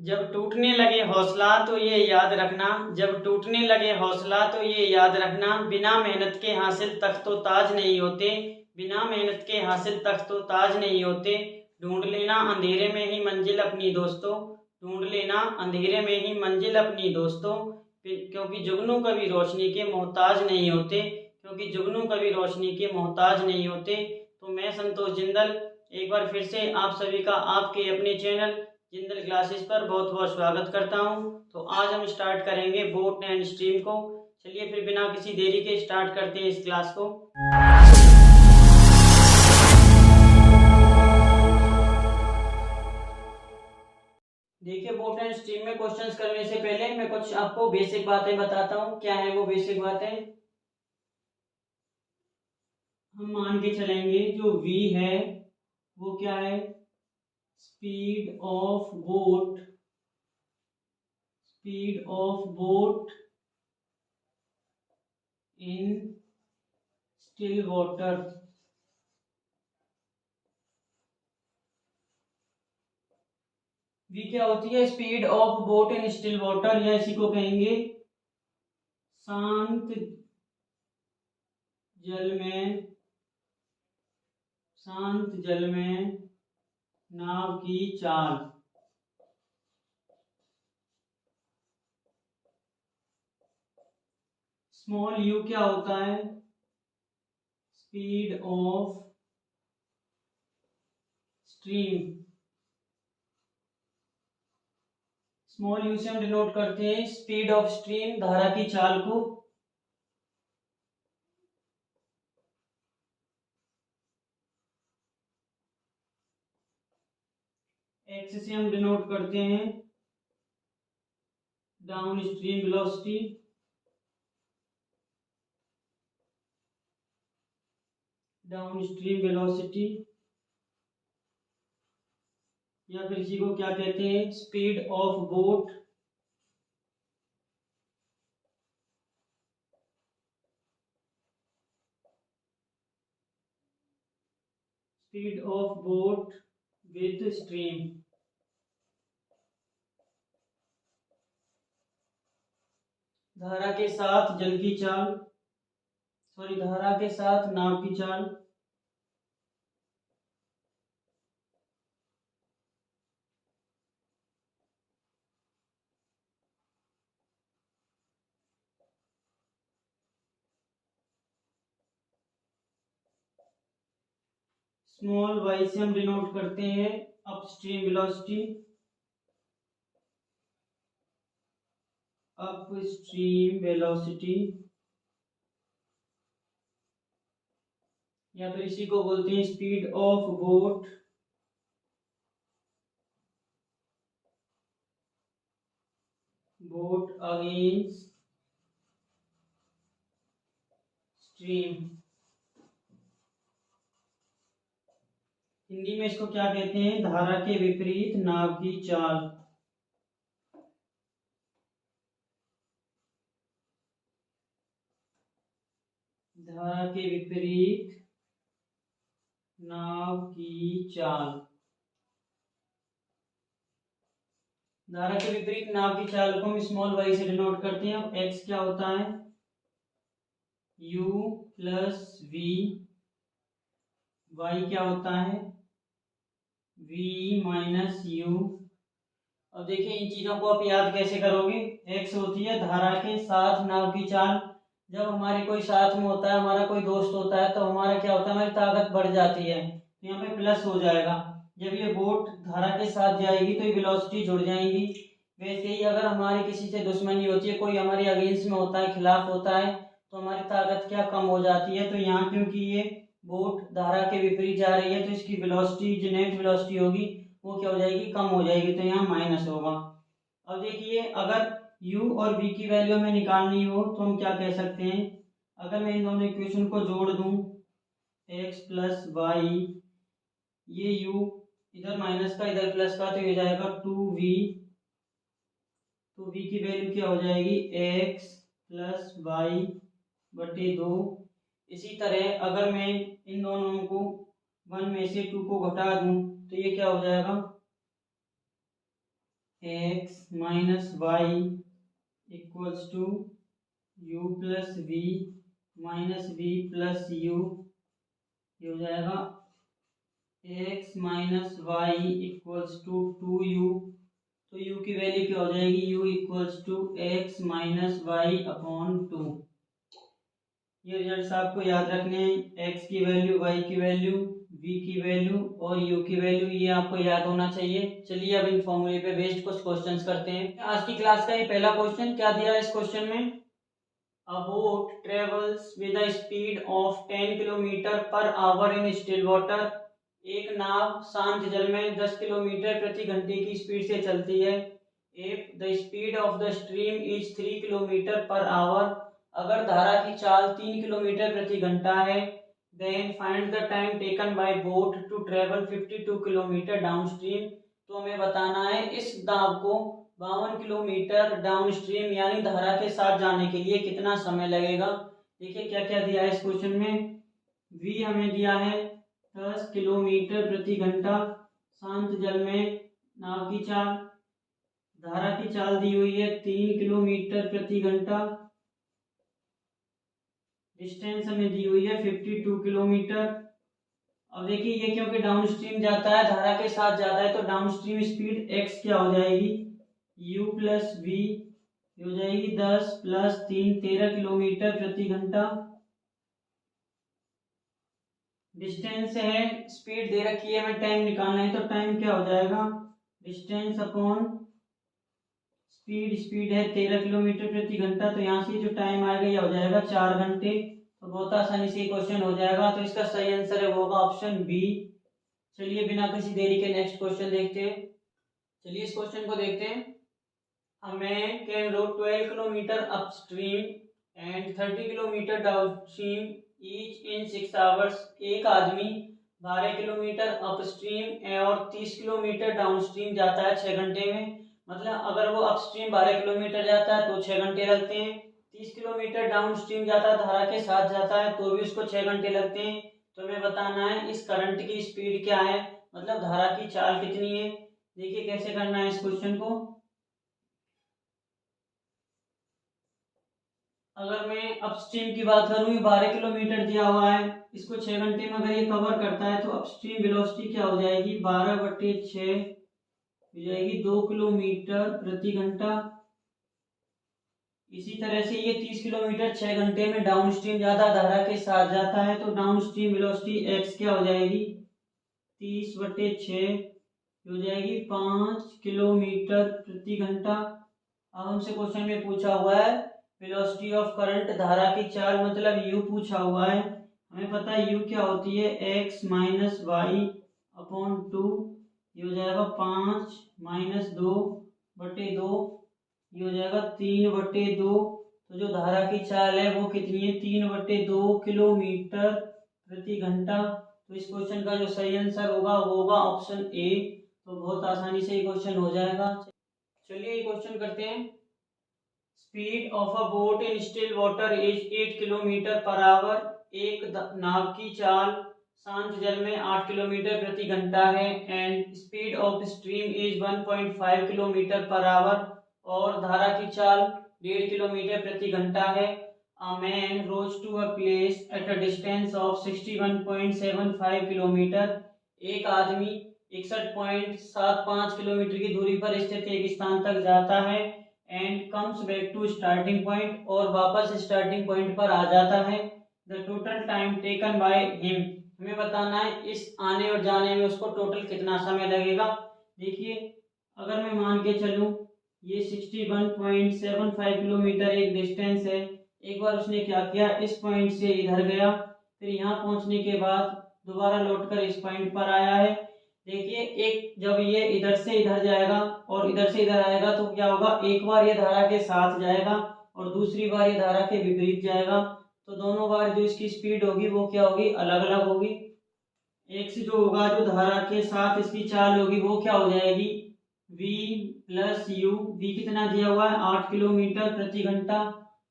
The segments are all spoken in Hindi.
जब टूटने लगे हौसला तो ये याद रखना, जब टूटने लगे हौसला तो ये याद रखना, बिना मेहनत के हासिल तख्त तो ताज नहीं होते, बिना मेहनत के हासिल तख्त तो ताज नहीं होते। ढूंढ लेना अंधेरे में ही मंजिल अपनी दोस्तों, ढूंढ लेना अंधेरे में ही मंजिल अपनी दोस्तों। क्योंकि जुगनू कभी रोशनी के मोहताज नहीं होते, क्योंकि जुगनू कभी रोशनी के मोहताज नहीं होते। तो मैं संतोष जिंदल एक बार फिर से आप सभी का आपके अपने चैनल जिंदल क्लासेस पर बहुत बहुत स्वागत करता हूं। तो आज हम स्टार्ट करेंगे बोट एंड स्ट्रीम को। चलिए फिर बिना किसी देरी के स्टार्ट करते हैं इस क्लास को। देखिए, बोट एंड स्ट्रीम में क्वेश्चंस करने से पहले मैं कुछ आपको बेसिक बातें बताता हूं। क्या है वो बेसिक बातें? हम मान के चलेंगे जो v है वो क्या है? Speed of boat, speed of boat in still water. V क्या होती है? Speed of boat in still water, या इसी को कहेंगे शांत जल में, शांत जल में नाव की चाल। स्मॉल यू क्या होता है? Speed of stream. Small you से हम डिनोट करते हैं स्पीड ऑफ स्ट्रीम, धारा की चाल को। एक्स से हम डिनोट करते हैं down stream velocity. Down stream velocity, या फिर इसी को क्या कहते हैं? Speed of boat, speed of boat with stream. धारा के साथ जल की चाल, सॉरी, धारा के साथ नाव की चाल। स्मॉल वाई से हम डिनोट करते हैं अपस्ट्रीम वेलोसिटी, अपस्ट्रीम वेलोसिटी, या फिर इसी को बोलते हैं speed of boat boat against stream. Hindi में इसको क्या कहते हैं? धारा के विपरीत नाव की चाल। धारा के विपरीत नाव की चाल। धारा के विपरीत नाव की चाल को हम स्मॉल वाई से डिनोट करते हैं। एक्स क्या होता है? u plus we. वाई क्या होता है? v minus you. अब देखिए इन चीजों को आप याद कैसे करोगे? एक्स होती है धारा के साथ नाव की चाल। जब हमारे कोई साथ में होता है, हमारा कोई दोस्त होता है, तो हमारा क्या होता है? हमारी ताकत बढ़ जाती है, तो यहाँ पे प्लस हो जाएगा। जब ये बोट धारा के साथ जाएगी तो ये वेलोसिटी जुड़ जाएंगी। वैसे ही अगर हमारी किसी से दुश्मनी होती है, कोई हमारे अगेंस्ट में होता है, खिलाफ होता है, तो हमारी ताकत क्या कम हो जाती है। तो यहाँ क्योंकि ये बोट धारा के विपरीत जा रही है, तो इसकी वेलोसिटी, जो नेट वेलोसिटी होगी, वो क्या हो जाएगी? कम हो जाएगी, तो यहाँ माइनस होगा। अब देखिए, अगर u और v की वैल्यू हमें निकालनी हो तो हम क्या कह सकते हैं? अगर मैं इन दोनों इक्वेशन को जोड़ दूं, x प्लस वाई, ये u इधर माइनस का इधर प्लस का, तो ये जाएगा 2v। तो v की वैल्यू क्या हो जाएगी? x प्लस वाई बटे 2। इसी तरह अगर मैं इन दोनों को 1 में से 2 को घटा दूं तो ये क्या हो जाएगा? X minus y equals to u plus v minus v plus u, ये हो जाएगा x minus y equals to 2u। तो u की वैल्यू क्या हो जाएगी, u equals to x minus y upon 2। ये रिजल्ट्स आपको याद रखने हैं, x की वैल्यू, y की वैल्यू, v की वैल्यू और u की वैल्यू, ये आपको याद होना चाहिए। चलिए अब इन फॉर्मूले पे बेस्ड कुछ क्वेश्चंस करते हैं। आज की क्लास का ये पहला क्वेश्चन क्या दिया है इस क्वेश्चन में, A boat travels with a speed of 10 kilometre per hour in still water. एक नाव शांत जल में 10 किलोमीटर प्रति घंटे की स्पीड से चलती है। If the speed of the stream is 3 kilometre per our, अगर धारा की चाल 3 किलोमीटर प्रति घंटा है, then find the time taken by boat to travel 52 kilometre downstream. तो हमें बताना है इस नाव को 52 किलोमीटर डाउनस्ट्रीम यानी धारा के साथ जाने के लिए कितना समय लगेगा। देखिए क्या क्या दिया है इस क्वेश्चन में। v हमें दिया है 10 किलोमीटर प्रति घंटा शांत जल में नाव की चाल, धारा की चाल दी हुई है 3 किलोमीटर प्रति घंटा, डिस्टेंस हमें दी हुई है 52 किलोमीटर। अब देखिए ये क्योंकि डाउनस्ट्रीम जाता है, धारा के साथ जाता है, तो डाउनस्ट्रीम स्पीड x क्या हो जाएगी, u प्लस वी हो जाएगी 10 प्लस 3 13 किलोमीटर प्रति घंटा। डिस्टेंस है, स्पीड दे रखी है, हमें टाइम निकालना है, तो टाइम क्या हो जाएगा, डिस्टेंस अपॉन स्पीड, स्पीड है 13 किलोमीटर प्रति घंटा, तो यहाँ से जो टाइम आएगा यह हो जाएगा 4 घंटे। तो बहुत आसानी से क्वेश्चन हो जाएगा, तो इसका सही आंसर है वो होगा ऑप्शन बी। चलिए बिना किसी देरी के नेक्स्ट क्वेश्चन देखते हैं। चलिए इस क्वेश्चन को देखते हैं। A man can row 12 kilometre upstream and 30 kilometre downstream each in 6 hours. एक आदमी 12 किलोमीटर अपस्ट्रीम और 30 किलोमीटर डाउनस्ट्रीम जाता है 6 घंटे में। मतलब अगर वो अपस्ट्रीम 12 किलोमीटर जाता है तो 6 घंटे लगते हैं, 30 किलोमीटर डाउनस्ट्रीम जाता है धारा के साथ जाता है तो भी उसको 6 घंटे लगते हैं। तो हमें बताना है इस करंट की स्पीड क्या है, मतलब धारा की चाल कितनी है। देखिए कैसे करना है इस क्वेश्चन को। अगर मैं अपस्ट्रीम की बात करूं, 12 किलोमीटर दिया हुआ है, इसको 6 घंटे में अगर ये कवर करता है तो अपस्ट्रीम वेलोसिटी क्या हो जाएगी, 12/6 हो जाएगी 2 किलोमीटर प्रति घंटा। इसी तरह से ये 30 किलोमीटर 6 घंटे में डाउनस्ट्रीम ज्यादा धारा के साथ जाता है, तो डाउनस्ट्रीम वेलोसिटी एक्स क्या हो जाएगी, 30/6 हो जाएगी 5 किलोमीटर प्रति घंटा। अब हमसे क्वेश्चन में पूछा हुआ है वेलोसिटी ऑफ करंट, धारा की चाल मतलब u पूछा हुआ है। हमें पता है u क्या होती है, x माइनस वाई अपॉन 2, ये हो जाएगा 5 माइनस 2/2, ये हो जाएगा 3/2। तो जो धारा की चाल है वो कितनी है, 3/2 किलोमीटर प्रति घंटा। तो इस क्वेश्चन का जो सही आंसर होगा वो होगा ऑप्शन ए। तो बहुत आसानी से ये क्वेश्चन हो जाएगा। चलिए ये क्वेश्चन करते हैं। Speed of a boat in still water is 8 kilometre per our. एक नाव की चाल शांत जल में 8 किलोमीटर प्रति घंटा है। And speed of stream is 1.5 kilometre per our, और धारा की चाल 1.5 किलोमीटर प्रति घंटा है। A man rose to a place at a distance of 61.75 kilometre. एक आदमी 61.75 किलोमीटर की दूरी पर स्थित एक स्थान तक जाता है। And comes back to starting point, और वापस स्टार्टिंग पॉइंट पर आ जाता है। The total time taken by him, हमें बताना है इस आने और जाने में उसको टोटल कितना समय लगेगा। देखिए अगर मैं मान के चलूं ये 61.75 किलोमीटर एक डिस्टेंस है, एक बार उसने क्या किया, इस पॉइंट से इधर गया, फिर यहाँ पहुंचने के बाद दोबारा लौटकर इस पॉइंट पर आया है। देखिए एक जब ये इधर से इधर जाएगा और इधर से इधर आएगा तो क्या होगा, एक बार ये धारा के साथ जाएगा और दूसरी बार ये धारा के विपरीत जाएगा। तो दोनों बार जो इसकी स्पीड होगी वो क्या होगी, अलग अलग होगी। एक से जो होगा जो धारा के साथ इसकी चाल होगी वो क्या हो जाएगी, v प्लस यू। v कितना दिया हुआ है, 8 किलोमीटर प्रति घंटा,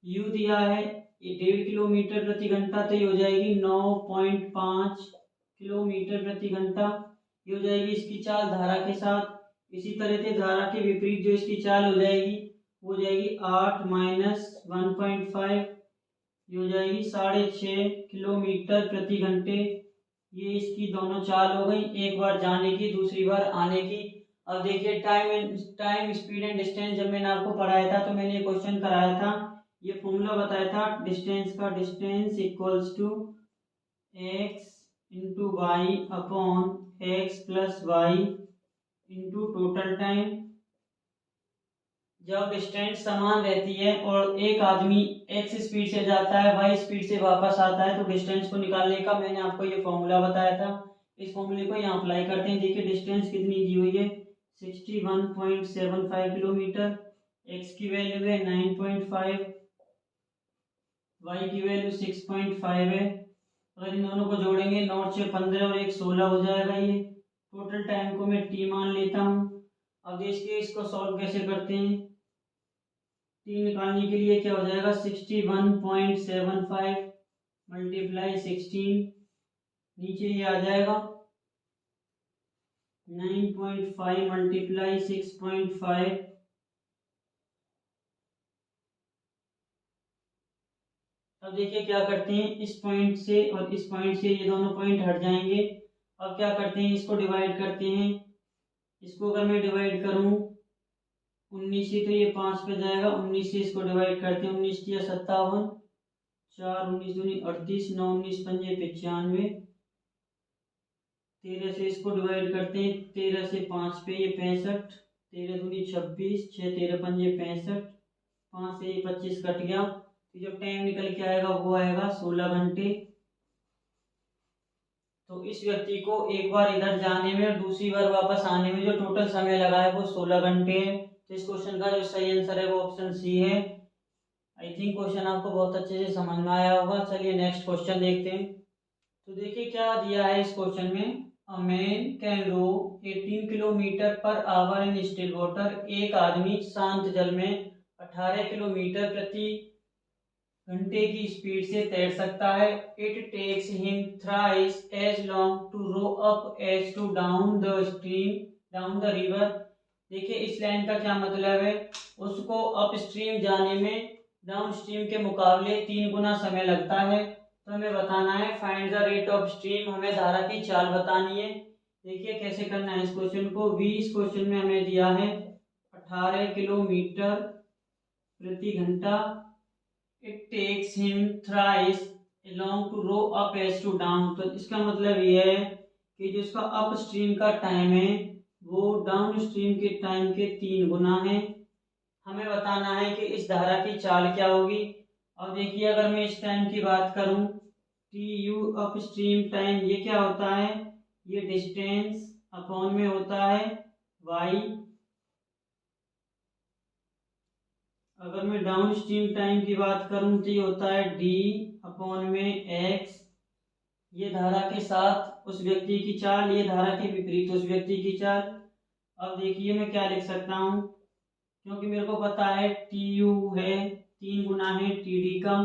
u दिया है ये 1.5 किलोमीटर प्रति घंटा, तो ये हो जाएगी 9.5 किलोमीटर प्रति घंटा। ये हो जाएगी इसकी चाल धारा के साथ। इसी तरह से धारा के विपरीत जो इसकी चाल हो जाएगी वो हो जाएगी 8 माइनस 1.5, ये हो जाएगी 6.5 किलोमीटर प्रति घंटे। ये इसकी दोनों चाल हो गई, एक बार जाने की दूसरी बार आने की। अब देखिए टाइम स्पीड एंड डिस्टेंस जब मैंने आपको पढ़ाया था तो मैंने ये क्वेश्चन कराया था, ये फॉर्मूला बताया था डिस्टेंस का, distance equals to x into y upon x plus y into total time. जब डिस्टेंस समान रहती है और एक आदमी एक्स स्पीड से जाता है, वाई स्पीड से वापस आता है, तो डिस्टेंस को निकालने का मैंने आपको ये फॉर्मूला बताया था। इस फॉर्मूले को यहाँ अप्लाई करते हैं। देखिए डिस्टेंस कितनी दी हुई है 61.75 किलोमीटर, एक्स की वैल्यू है 9.5, वाई की वैल्यू 6.5 है। अगर इन दोनों को जोड़ेंगे 9 से 15 और 1 16 हो जाएगा। ये टोटल टाइम को मैं टी मान लेता हूँ। अब देखिए इसको सॉल्व कैसे करते हैं। टी निकालने के लिए क्या हो जाएगा 61.75 मल्टीप्लाई 16, नीचे ये आ जाएगा 9.5 मल्टीप्लाई 6.5। अब देखिए क्या करते हैं, इस पॉइंट से और इस पॉइंट से ये दोनों पॉइंट हट जाएंगे। अब क्या करते हैं, इसको डिवाइड करते हैं। इसको अगर मैं डिवाइड करूं 19 से तो ये 5 पे जाएगा, 19 से इसको डिवाइड करते हैं, 19 या 57, 4 19 दूनी 38, 9 19 पंजे 95, 13 से इसको डिवाइड करते हैं, 13 से 5 पे ये 65, 13 दूनी 26, 6 13 पंजे 65, 5 से ये 25 कट गया, तो जब टाइम निकल के आएगा वो आएगा 16 घंटे। तो इस व्यक्ति को एक बार इधर जाने में और दूसरी बार वापस आने में जो टोटल समय लगा है वो 16 घंटे है। तो इस क्वेश्चन का जो सही आंसर है वो ऑप्शन सी है। आई थिंक क्वेश्चन आपको बहुत अच्छे से समझ में आया होगा। चलिए नेक्स्ट क्वेश्चन देखते हैं। तो देखिए क्या दिया है इस क्वेश्चन में, a man can row 18 kilometre per hour in still water. एक आदमी शांत जल में 18 किलोमीटर प्रति घंटे की स्पीड से तैर सकता है। It takes him thrice as long to row up as to down the stream down the river. देखिए इस लाइन का क्या मतलब है, उसको अप स्ट्रीम जाने में डाउन स्ट्रीम के मुकाबले 3 गुना समय लगता है। तो हमें बताना है find the rate of stream, हमें धारा की चाल बतानी है। देखिए कैसे करना है इस क्वेश्चन को। वी इस क्वेश्चन में हमें दिया है 18 किलोमीटर प्रति घंटा। It takes him thrice long to row up as to down. तो इसका मतलब ये है कि जो इसका अप स्ट्रीम का टाइम है वो डाउन स्ट्रीम के टाइम के 3 गुना है। हमें बताना है कि इस धारा की चाल क्या होगी। अब देखिए अगर मैं इस टाइम की बात करूं, T U up stream time, ये क्या होता है, ये डिस्टेंस अपॉन में होता है वाई। अगर मैं डाउन स्ट्रीम टाइम की बात करूं तो ये होता है डी अपॉन में एक्स। ये धारा के साथ उस व्यक्ति की चाल, ये धारा के विपरीत उस व्यक्ति की चाल। अब देखिए मैं क्या लिख सकता हूँ, क्योंकि मेरे को पता है टी यू है 3 गुना है टी डी का,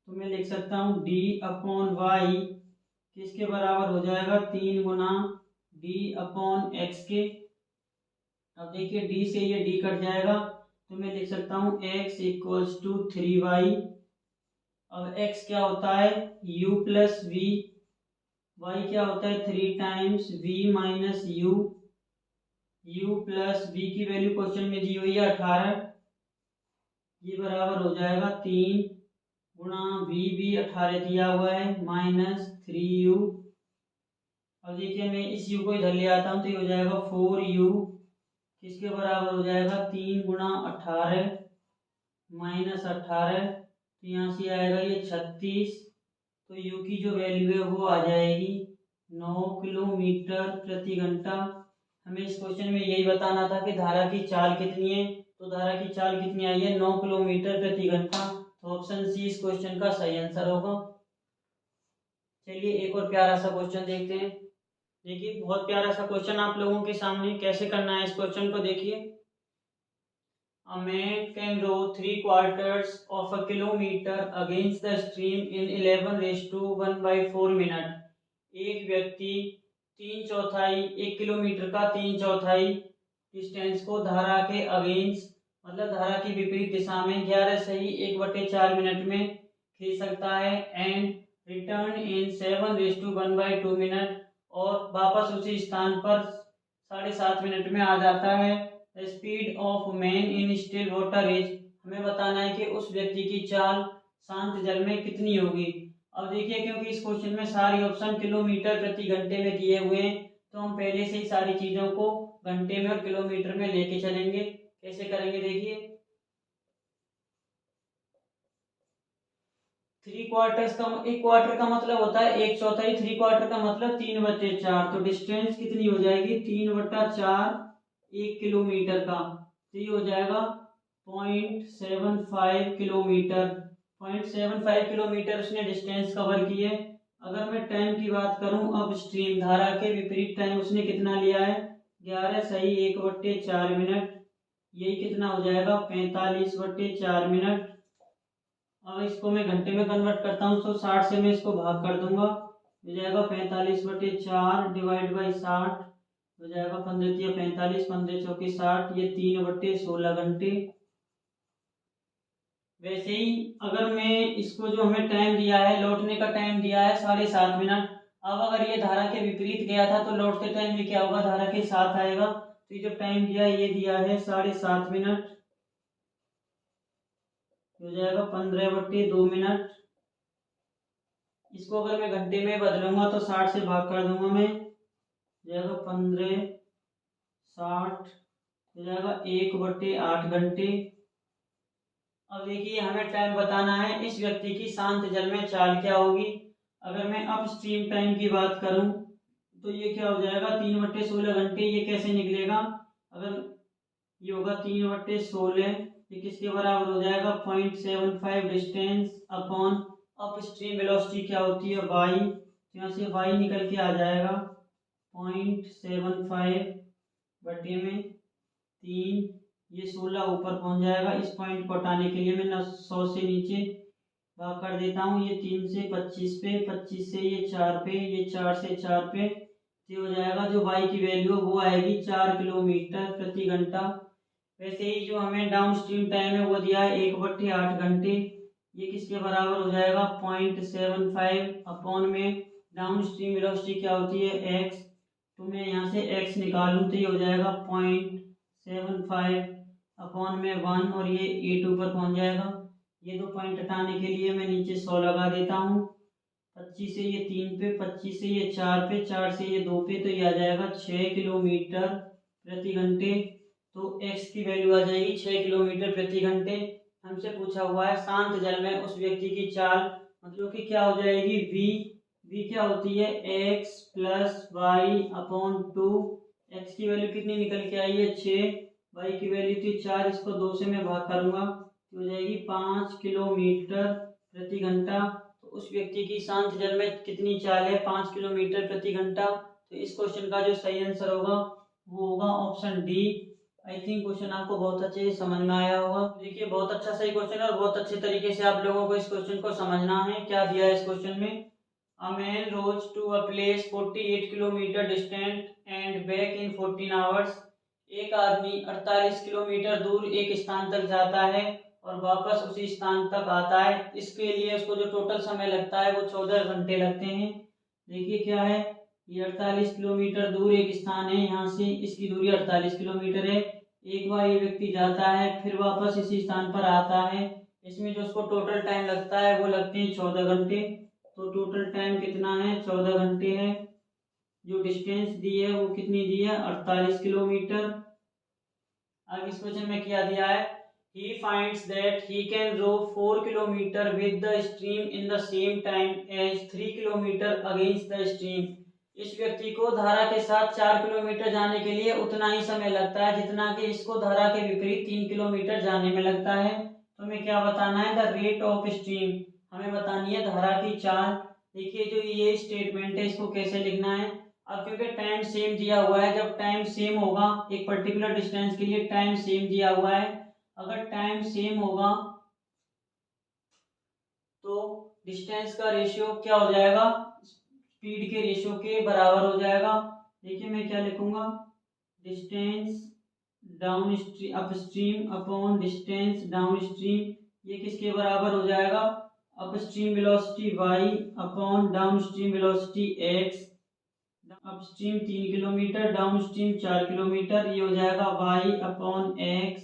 तो मैं लिख सकता हूँ डी अपॉन वाई किसके बराबर हो जाएगा 3 गुना डी अपॉन एक्स के। अब देखिए डी से ये डी कट जाएगा तो मैं लिख सकता हूँ x इक्वल्स टू 3y। अब x क्या होता है u प्लस वी, y क्या होता है 3 times v minus u, u plus v की वैल्यू क्वेश्चन में दी हुई है 18, ये बराबर हो जाएगा 3 गुणा v भी 18 दिया हुआ है माइनस 3u। अब देखिए मैं इस u को इधर ले आता हूँ तो ये हो जाएगा 4u, किसके बराबर हो जाएगा 3 गुणा 18 माइनस 18, तो यहाँ से आएगा ये 36। तो u की जो वैल्यू है वो आ जाएगी 9 किलोमीटर प्रति घंटा। हमें इस क्वेश्चन में यही बताना था कि धारा की चाल कितनी है, तो धारा की चाल कितनी आई है 9 किलोमीटर प्रति घंटा। तो ऑप्शन सी इस क्वेश्चन का सही आंसर होगा। चलिए एक और प्यारा सा क्वेश्चन देखते हैं। देखिए बहुत प्यारा सा क्वेश्चन आप लोगों के सामने, कैसे करना है इस क्वेश्चन को देखिए। A man can row 3/4 of a kilometer against the stream in 11 raised to 1/4 minute। एक व्यक्ति 3/4 1 किलोमीटर का 3/4 डिस्टेंस को धारा के अगेंस्ट मतलब धारा की विपरीत दिशा में 11 सही 1/4 मिनट में खींच सकता है एंड रिटर्न इन 7:1/2 मिनट और वापस उसी स्थान पर 7.5 मिनट में आ जाता है। The speed of man in still water is, हमें बताना है कि उस व्यक्ति की चाल शांत जल में कितनी होगी। अब देखिए क्योंकि इस क्वेश्चन में सारी ऑप्शन किलोमीटर प्रति घंटे में दिए हुए हैं तो हम पहले से ही सारी चीजों को घंटे में और किलोमीटर में लेके चलेंगे। कैसे करेंगे देखिए, 3/4 का, 1/4 का मतलब होता है 1/4, 3/4 का मतलब 3/4। तो डिस्टेंस कितनी हो जाएगी 3/4 1 किलोमीटर का, तो ये हो जाएगा 0.75 किलोमीटर। 0.75 किलोमीटर उसने डिस्टेंस कवर किए। अगर मैं टाइम की बात करूं, अब स्ट्रीम धारा के विपरीत टाइम उसने कितना लिया है 11 सही 1/4 मिनट, यही कितना हो जाएगा 45/4 मिनट। अब इसको मैं घंटे में कन्वर्ट करता हूँ तो 60 से मैं इसको भाग कर दूंगा, हो जाएगा 45/4 डिवाइड बाई 60 हो जाएगा 15 45 15 चौकी 60, ये 3/16 घंटे। वैसे ही अगर मैं इसको जो हमें टाइम दिया है लौटने का टाइम दिया है 7.5 मिनट, अब अगर ये धारा के विपरीत गया था तो लौटते टाइम में क्या होगा धारा के साथ आएगा। तो ये जो टाइम दिया है ये दिया है 7.5 मिनट, हो जाएगा 15/2 मिनट। इसको अगर मैं घंटे में बदलूंगा तो 60 से भाग कर दूंगा मैं, हो जाएगा 15 60 हो जाएगा 1/8 घंटे। अब देखिए हमें टाइम बताना है इस व्यक्ति की शांत जल में चाल क्या होगी। अगर मैं अप स्ट्रीम टाइम की बात करूं तो ये क्या हो जाएगा 3/16 घंटे, ये कैसे निकलेगा, अगर ये होगा 3/16 ये किसके बराबर हो जाएगा 0.75 distance upon up stream velocity क्या होती है वाई, तो यहाँ से वाई निकल के आ जाएगा 0.75 बटे में 3, ये 16 ऊपर पहुंच जाएगा। इस पॉइंट को हटाने के लिए मैं 100 से नीचे भाग कर देता हूँ, ये 3 से 25 पे, 25 से ये 4 पे, ये 4 से 4 पे, तो हो जाएगा जो वाई की वैल्यू वो आएगी 4 किलोमीटर प्रति घंटा। वैसे ही जो हमें डाउन स्ट्रीम टाइम है वो दिया है 1/8 घंटे, ये किसके बराबर हो जाएगा 0.75 अपॉन में डाउन स्ट्रीम वेलोसिटी क्या होती है x, तो मैं यहाँ से x निकालूँ तो ये हो जाएगा 0.75 अपॉन में 1 और ये 8 ऊपर पहुँच जाएगा। ये दो पॉइंट हटाने के लिए मैं नीचे 100 लगा देता हूँ, 25 से ये 3 पे, 25 से ये 4 पे, 4 से ये 2 पे, तो ये आ जाएगा 6 किलोमीटर प्रति घंटे। तो x की वैल्यू आ जाएगी 6 किलोमीटर प्रति घंटे। हमसे पूछा हुआ है शांत जल में उस व्यक्ति की चाल, मतलब कि क्या हो जाएगी v क्या होती है x plus y upon 2, x की वैल्यू कितनी निकल के आई है 6, y की वैल्यू थी 4, इसको 2 से मैं भाग करूंगा तो हो जाएगी 5 किलोमीटर प्रति घंटा। तो उस व्यक्ति की शांत जल में कितनी चाल है 5 किलोमीटर प्रति घंटा। तो इस क्वेश्चन का जो सही आंसर होगा वो होगा option D. I think question आपको बहुत अच्छे से समझ में आया होगा। देखिए बहुत अच्छा सही क्वेश्चन है और बहुत अच्छे तरीके से आप लोगों को इस क्वेश्चन को समझना है। क्या दिया है इस क्वेश्चन में, a man rows to a place 48 kilometre distant and back in 14 hours, एक आदमी 48 किलोमीटर दूर एक स्थान तक जाता है और वापस उसी स्थान तक आता है। इसके लिए उसको जो टोटल समय लगता है वो 14 घंटे लगते हैं। देखिए क्या है, ये 48 किलोमीटर दूर एक स्थान है, यहाँ से इसकी दूरी 48 किलोमीटर है। एक बार ये व्यक्ति जाता है फिर वापस इसी स्थान पर आता है, इसमें जो उसको टोटल टाइम लगता है वो लगते हैं 14 घंटे। तो टोटल टाइम कितना है 14 घंटे है। जो डिस्टेंस दी है वो कितनी दी है 48 किलोमीटर। अब इस क्वेश्चन में क्या दिया है, he finds that he can row 4 kilometer with the stream in the same time as 3 kilometer against the stream। इस व्यक्ति को धारा के साथ 4 किलोमीटर जाने के लिए उतना ही समय लगता है जितना कि इसको धारा के विपरीत 3 किलोमीटर जाने में लगता है। तो हमें क्या बताना है, द रेट ऑफ स्ट्रीम, हमें बतानी है धारा की चाल। देखिए जो ये स्टेटमेंट है इसको कैसे लिखना है, अब क्योंकि टाइम सेम दिया हुआ है, जब टाइम सेम होगा एक पर्टिकुलर डिस्टेंस के लिए टाइम सेम दिया हुआ है, अगर टाइम सेम होगा तो डिस्टेंस का रेशियो क्या हो जाएगा स्पीड के रेशियो के बराबर हो जाएगा। देखिए मैं क्या लिखूंगा, distance down stream upstream upon distance down stream, ये किसके बराबर हो जाएगा, upstream velocity y upon down stream velocity x। Upstream 3 kilometre, down stream 4 kilometre, ये हो जाएगा y अपॉन x।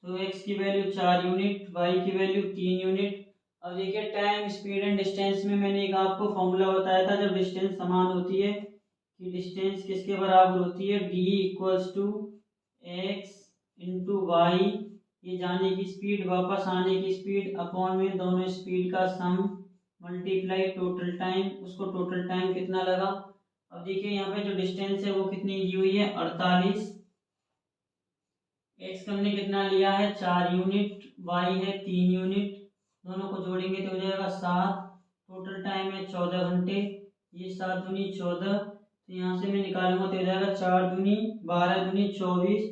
तो x की वैल्यू 4 यूनिट, y की वैल्यू 3 यूनिट। अब देखिए टाइम स्पीड एंड डिस्टेंस में मैंने एक आपको फॉर्मूला बताया था जब डिस्टेंस समान होती है कि डिस्टेंस किसके बराबर होती है, d equals to x into y, ये जाने की स्पीड वापस आने की स्पीड अपॉन में दोनों स्पीड का सम मल्टीप्लाई टोटल टाइम, उसको टोटल टाइम कितना लगा। अब देखिए यहाँ पे जो डिस्टेंस है वो कितनी दी हुई है 48, एक्स हमने कितना लिया है 4 यूनिट, वाई है 3 यूनिट, दोनों को जोड़ेंगे तो हो जाएगा 7, टोटल टाइम है 14 घंटे, ये 7 दूनी 14, तो यहाँ से मैं निकालूंगा तो हो जाएगा 4 दूनी 12 दूनी 24,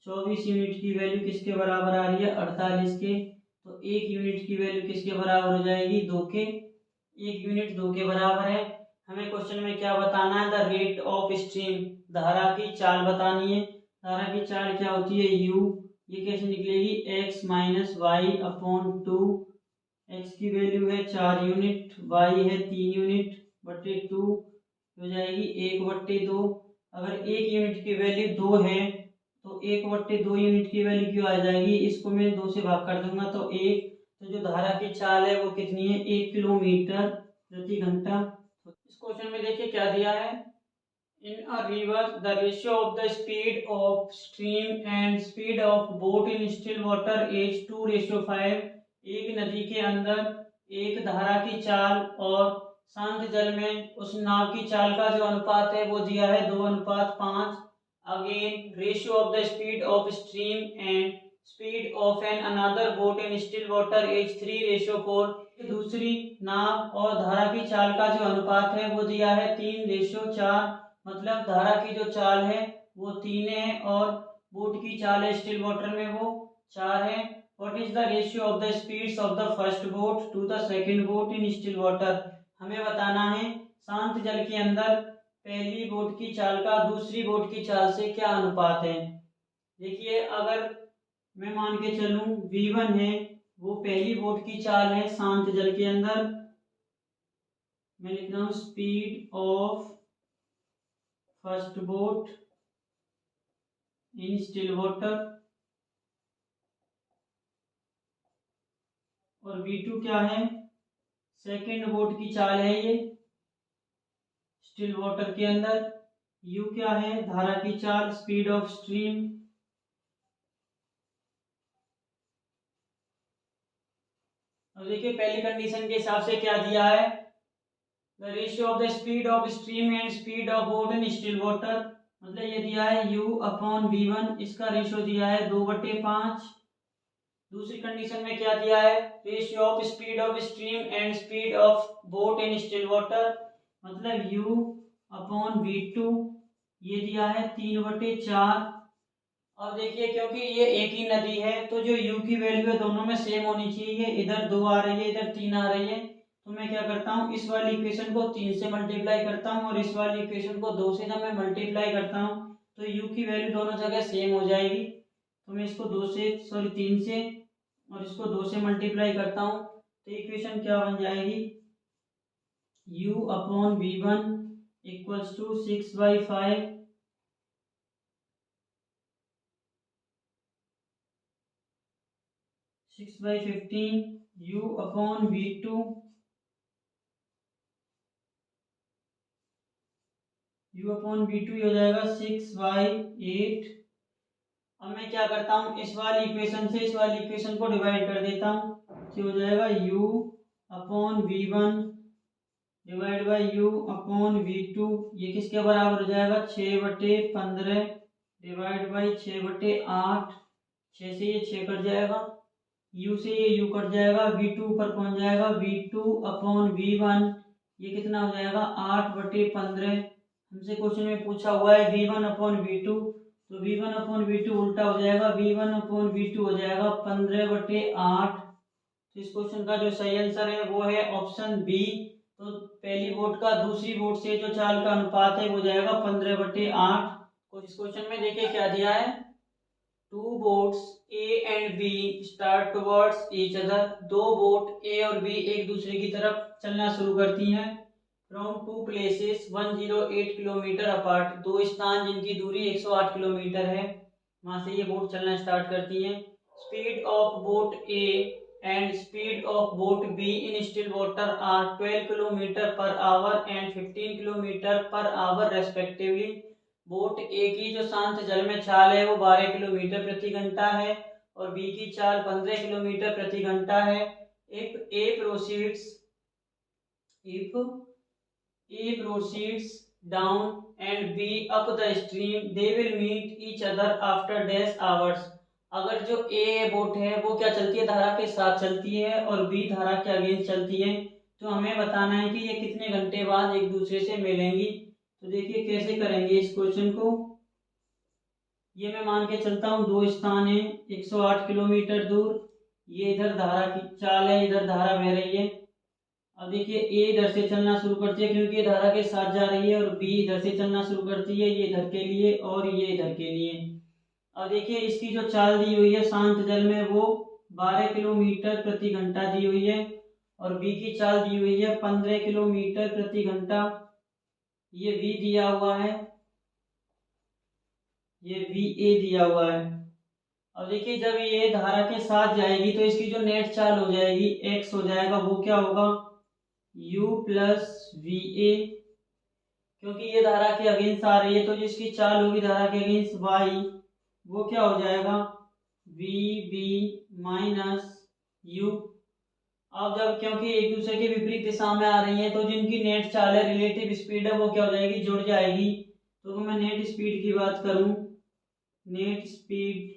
24 यूनिट की वैल्यू किसके बराबर आ रही है 48 के, तो 1 यूनिट की वैल्यू किसके बराबर हो जाएगी 2 के, 1 यूनिट 2 के बराबर है। हमें क्वेश्चन में क्या बताना है, द रेट ऑफ स्ट्रीम, धारा की चाल बतानी है। धारा की चाल क्या होती है u, ये कैसे निकलेगी x minus y upon 2, x की वैल्यू है 4 यूनिट, y है 3 यूनिट बटे 2 हो जाएगी 1/2। अगर 1 यूनिट की वैल्यू 2 है तो 1/2 यूनिट की वैल्यू क्यों आ जाएगी, इसको मैं 2 से भाग कर दूंगा तो 1, तो जो धारा की चाल है वो कितनी है 1 किलोमीटर प्रति घंटा। इस क्वेश्चन में देखिए क्या दिया है, in a river the ratio of the speed of stream and speed of boat in still water is 2:5। एक नदी के अंदर एक धारा की चाल और शांत जल में उस नाव की चाल का जो अनुपात है वो दिया है 2:5। Again ratio of the speed of stream and speed of an another boat in still water is 3:4। दूसरी नाव और धारा की चाल का जो अनुपात है वो दिया है 3:4, मतलब धारा की जो चाल है वो 3 है और बोट की चाल है स्टिल वाटर में वो 4 है। What is the ratio of the speeds of the first boat to the second boat in still water, हमें बताना है शांत जल के अंदर पहली बोट की चाल का दूसरी बोट की चाल से क्या अनुपात है। देखिए अगर मैं मान के चलूं v1 है वो पहली बोट की चाल है शांत जल के अंदर, मैं लिख रहा हूं speed of first boat in still water, और v2 क्या है सेकेंड बोट की चाल है ये स्टिल वाटर के अंदर, u क्या है धारा की चाल स्पीड ऑफ स्ट्रीम। अब देखिए पहली कंडीशन के हिसाब से क्या दिया है, the ratio of the speed of stream and speed of boat in still water, मतलब ये दिया है u अपॉन v1, इसका रेशियो दिया है 2/5। दूसरी कंडीशन में क्या दिया है, ratio of speed of stream and speed of boat in still water, मतलब u अपॉन v2, ये दिया है 3/4। अब देखिए क्योंकि ये एक ही नदी है तो जो u की वैल्यू है दोनों में सेम होनी चाहिए, इधर 2 आ रही है इधर 3 आ रही है, तो मैं क्या करता हूँ इस वाली इक्वेशन को 3 से मल्टीप्लाई करता हूँ और इस वाली इक्वेशन को 2 से जब मैं मल्टीप्लाई करता हूँ तो u की वैल्यू दोनों जगह सेम हो जाएगी, तो मैं इसको 3 से और इसको 2 से मल्टीप्लाई करता हूँ तो इक्वेशन क्या बन जाएगी, u upon v1 equals to 6/5 6/15 u upon v2 u upon v2 हो जाएगा 6/8। अब मैं क्या करता हूँ इस वाली इक्वेशन से इस वाली इक्वेशन को डिवाइड कर देता हूँ, तो हो जाएगा u upon v1 divide by u upon v2, ये किसके बराबर हो जाएगा 6/15 डिवाइड बाई 6/8, 6 से ये 6 कट जाएगा, u से ये u कट जाएगा, v2 ऊपर पहुंच जाएगा, v2 अपॉन v1 ये कितना हो जाएगा 8/15। हमसे क्वेश्चन में पूछा हुआ है v1 अपॉन v2, तो v1 अपॉन v2 उल्टा हो जाएगा, v1 अपॉन v2 हो जाएगा 15/8। तो इस क्वेश्चन का जो सही आंसर है वो है ऑप्शन बी। तो पहली बोट का दूसरी बोट से जो चाल का अनुपात है वो जाएगा 15/8। तो इस क्वेश्चन में देखिए क्या दिया है, two boats A and B start towards each other, दो बोट ए और बी एक दूसरे की तरफ चलना शुरू करती हैं। From two places 108 kilometre apart, दो स्थान जिनकी दूरी 108 किलोमीटर है, वहां से ये बोट चलना स्टार्ट करती हैं। Speed of boat A and speed of boat B in still water are 12 kilometre per hour and 15 kilometre per hour respectively. Boat A की जो शांत जल में चाल है वो 12 किलोमीटर प्रति घंटा है और बी की चाल 15 किलोमीटर प्रति घंटा है। If A proceeds down and B up the stream, they will meet each other after dash hours। अगर जो ए बोट है वो क्या चलती है, धारा के साथ चलती है और बी धारा के अगेंस्ट चलती है, तो हमें बताना है कि ये कितने घंटे बाद एक दूसरे से मिलेंगी। तो देखिए कैसे करेंगे इस क्वेश्चन को। ये मैं मान के चलता हूँ दो स्थान है 108 किलोमीटर दूर, ये इधर धारा की चाल है, इधर धारा बह रही है। अब देखिए ए इधर से चलना शुरू करती है क्योंकि ये धारा के साथ जा रही है और बी इधर से चलना शुरू करती है, ये इधर के लिए और ये इधर के लिए। अब देखिए इसकी जो चाल दी हुई है शांत जल में वो 12 किलोमीटर प्रति घंटा दी हुई है और बी की चाल दी हुई है 15 किलोमीटर प्रति घंटा, ये वी दिया हुआ है, ये वी ए दिया हुआ है। अब देखिए जब ये धारा के साथ जाएगी तो इसकी जो नेट चाल हो जाएगी एक्स हो जाएगा, वो क्या होगा u प्लस वी ए, क्योंकि ये धारा के अगेंस्ट आ रही है तो जिसकी चाल होगी धारा के अगेंस्ट y, वो क्या हो जाएगा वी बी माइनस यू। अब जब क्योंकि एक दूसरे के विपरीत दिशा में आ रही है तो जिनकी नेट चाल है रिलेटिव स्पीड है वो क्या हो जाएगी, जुड़ जाएगी। तो मैं नेट स्पीड की बात करूं, नेट स्पीड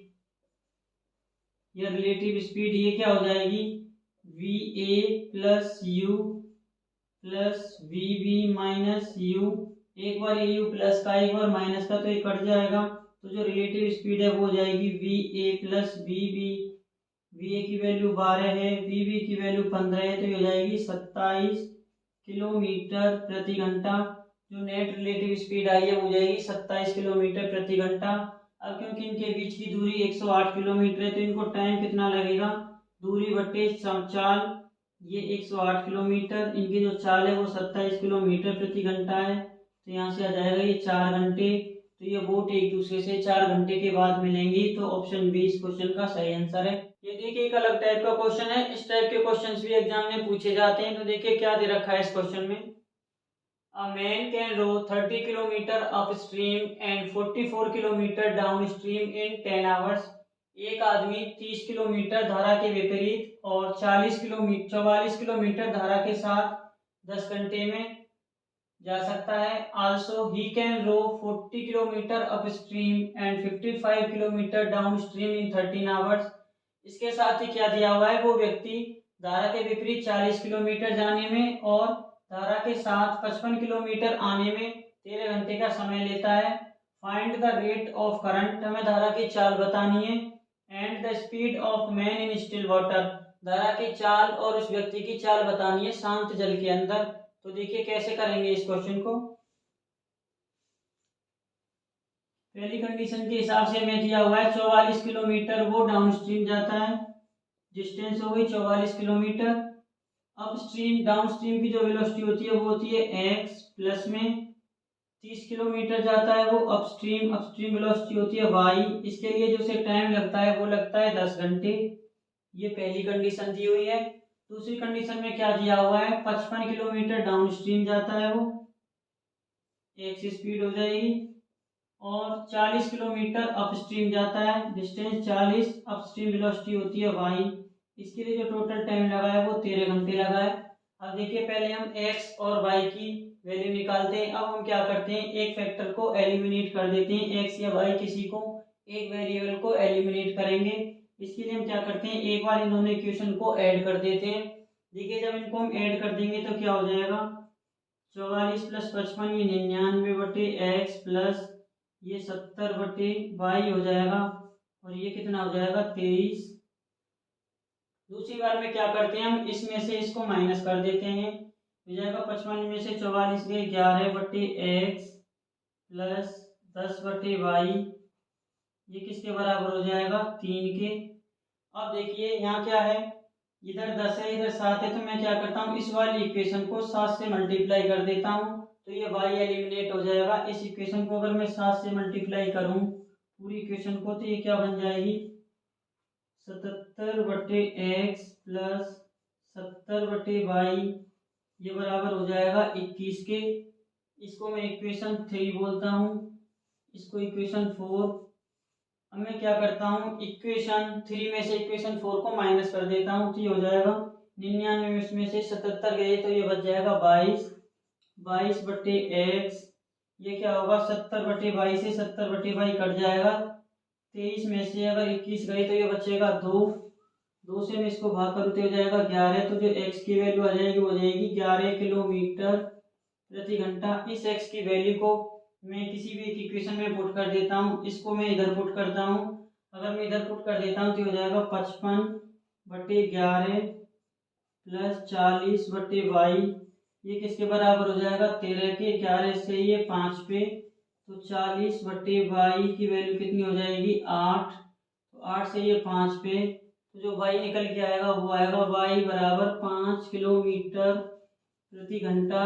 या रिलेटिव स्पीड ये क्या हो जाएगी v A plus u plus v B minus u. एक बार ये यू प्लस का एक बार माइनस का तो ये कट जाएगा, तो जो रिलेटिव स्पीड है वो हो जाएगी v A plus v B. V A की वैल्यू 12 है, वी बी की वैल्यू 15 है, तो ये हो जाएगी 27 किलोमीटर प्रति घंटा। जो नेट रिलेटिव स्पीड आई है वो हो जाएगी 27 किलोमीटर प्रति घंटा। अब क्योंकि इनके बीच की दूरी 108 किलोमीटर है तो इनको टाइम कितना लगेगा, दूरी बट्टे चाल, ये 108 किलोमीटर, इनकी जो चाल है वो 27 किलोमीटर प्रति घंटा है, तो यहाँ से आ जाएगा ये 4 घंटे। तो ये बोट एक दूसरे से 4 घंटे के बाद मिलेंगी, तो ऑप्शन बी इस क्वेश्चन का सही आंसर है। ये देखिए एक अलग टाइप का क्वेश्चन है, इस टाइप के क्वेश्चंस भी एग्जाम में पूछे जाते हैं। तो देखिए क्या दे रखा है इस क्वेश्चन में, A man can row 30 kilometre upstream and 44 kilometre downstream in 10 hours। एक आदमी 30 किलोमीटर धारा के विपरीत और 44 किलोमीटर धारा के साथ 10 घंटे में जा सकता है। Also he can row 40 kilometre upstream and 55 kilometre downstream in 13 hours। इसके साथ ही क्या दिया हुआ है, वो व्यक्ति धारा के विपरीत 40 किलोमीटर जाने में और धारा के साथ 55 किलोमीटर आने में 13 घंटे का समय लेता है। Find the rate of current, हमें धारा की चाल बतानी है। And the speed of man in still water, धारा की चाल और उस व्यक्ति की चाल बतानी है शांत जल के अंदर। तो देखिए कैसे करेंगे इस क्वेश्चन को। पहली कंडीशन के हिसाब से हमें दिया हुआ है 44 किलोमीटर वो डाउनस्ट्रीम जाता है, डिस्टेंस हो गई 44 किलोमीटर। अपस्ट्रीम डाउनस्ट्रीम की जो वेलोसिटी होती है वो होती है x, प्लस में 30 किलोमीटर जाता है वो अपस्ट्रीम, अपस्ट्रीम वेलोसिटी होती है y। इसके लिए जो से टाइम लगता है वो लगता है 10 घंटे। ये पहली कंडीशन दी हुई है। दूसरी कंडीशन में क्या दिया हुआ है, 55 किलोमीटर डाउनस्ट्रीम जाता है वो, x स्पीड हो जाएगी, और 40 किलोमीटर अपस्ट्रीम जाता है, डिस्टेंस 40, अपस्ट्रीम वेलोसिटी होती है y। इसके लिए जो टोटल टाइम लगा है वो 13 घंटे लगा है। अब देखिए पहले हम x और y की वैल्यू निकालते हैं। अब हम क्या करते हैं, एक फैक्टर को एलिमिनेट कर देते हैं, x या y किसी को एक वेरिएबल को एलिमिनेट करेंगे। इसके लिए हम क्या करते हैं, एक बार इन दोनों इक्वेशन को ऐड कर देते हैं। देखिए जब इनको हम ऐड कर देंगे तो क्या हो जाएगा, 44 प्लस 55 ये 99 बटे x प्लस ये 70 बटे y हो जाएगा, और ये कितना हो जाएगा 23। दूसरी बार में क्या करते हैं, हम इसमें से इसको माइनस कर देते हैं, हो जाएगा 55 में से 44 गए 11 बटे x प्लस 10 बटे y, ये किसके बराबर हो जाएगा, 3 के। अब देखिए यहाँ क्या है, इधर 10 है इधर 7 है, तो मैं क्या करता हूँ, इस वाली इक्वेशन को 7 से मल्टीप्लाई कर देता हूँ, तो ये y एलिमिनेट हो जाएगा। इस इक्वेशन को अगर मैं 7 से मल्टीप्लाई करूँ पूरी इक्वेशन को, तो ये क्या बन जाएगी, 77/x प्लस 70/y, ये बराबर हो जाएगा 21 के। इसको मैं इक्वेशन 3 बोलता हूँ, इसको इक्वेशन 4। अब मैं क्या करता हूँ, इक्वेशन 3 में से इक्वेशन 4 को माइनस कर देता हूँ, तो ये हो जाएगा 99 में से 77 गए तो ये बच जाएगा 22/x। ये क्या होगा, 70/22 से 70/22 कट जाएगा, 23 में से अगर 21 गई तो ये बचेगा 2 से मैं इसको भाग करूँ तो हो जाएगा 11। तो जो x की वैल्यू आ जाएगी वो हो जाएगी 11 किलोमीटर प्रति घंटा। इस x की वैल्यू को मैं किसी भी एक इक्वेशन में पुट कर देता हूँ, इसको मैं इधर पुट करता हूँ। अगर मैं इधर पुट कर देता हूँ तो हो जाएगा 55/11 प्लस 40/22, ये किसके बराबर हो जाएगा, 13 के। 11 से ये 5 पे, तो 40/22 की वैल्यू कितनी हो जाएगी, 8। तो 8 से ये 5 पे, तो जो y निकल के आएगा वो आएगा y बराबर 5 किलोमीटर प्रति घंटा।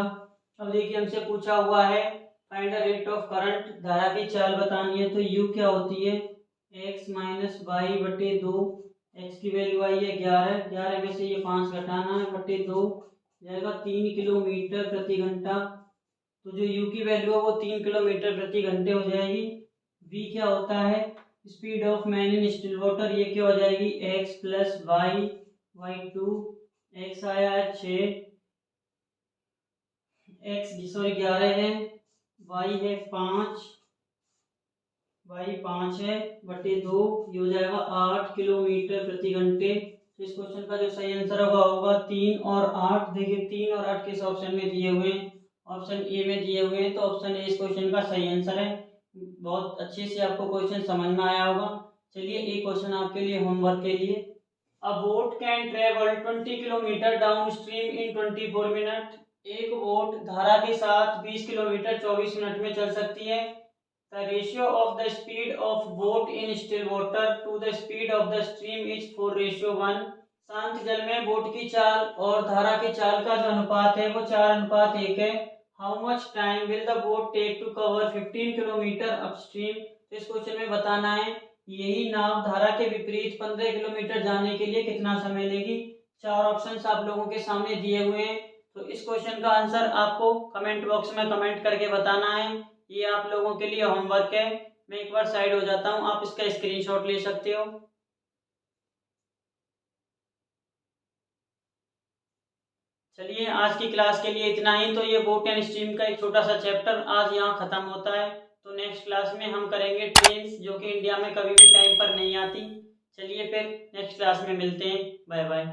अब देखिए हमसे पूछा हुआ है find the rate of current, धारा की चाल बतानी है, तो u क्या होती है, x माइनस y/2। x की वैल्यू आई है 11, 11 में से ये 5 घटाना है, बटे 2 जाएगा 3 किलोमीटर प्रति घंटा। तो जो u की वैल्यू है वो 3 किलोमीटर प्रति घंटे हो जाएगी। v क्या होता है, speed of man in still water, ये क्या हो जाएगी, x प्लस y/2। x आया है 6, x 11 है, y है 5, y 5 है, बटे 2, ये हो जाएगा 8 किलोमीटर प्रति घंटे। तो इस क्वेश्चन का जो सही आंसर होगा 3 और 8। देखिए 3 और 8 किस ऑप्शन में दिए हुए हैं, ऑप्शन ए में दिए हुए हैं, तो ऑप्शन ए इस क्वेश्चन का सही आंसर है। बहुत अच्छे से आपको क्वेश्चन समझ में आया होगा। चलिए एक क्वेश्चन आपके लिए होमवर्क के लिए, अ boat can travel 20 kilometre down stream in 24 minute. एक बोट धारा के साथ 20 किलोमीटर 24 मिनट में चल सकती है। The ratio of the speed of boat in still water to the speed of the stream is 4:1। शांत जल में बोट की चाल और धारा की चाल का जो अनुपात है वो 4:1 है। How much time will the boat take to cover 15 kilometre upstream. तो इस क्वेश्चन में बताना है यही नाव धारा के विपरीत 15 किलोमीटर जाने के लिए कितना समय लेगी। 4 ऑप्शंस आप लोगों के सामने दिए हुए हैं, तो इस क्वेश्चन का आंसर आपको कमेंट बॉक्स में कमेंट करके बताना है। ये आप लोगों के लिए होमवर्क है। मैं एक बार साइड हो जाता हूँ, आप इसका स्क्रीनशॉट ले सकते हो। चलिए आज की क्लास के लिए इतना ही। तो ये बोट एंड स्ट्रीम का एक छोटा सा चैप्टर आज यहाँ खत्म होता है। तो नेक्स्ट क्लास में हम करेंगे ट्रेन्स, जो कि इंडिया में कभी भी टाइम पर नहीं आती। चलिए फिर नेक्स्ट क्लास में मिलते हैं, बाय बाय।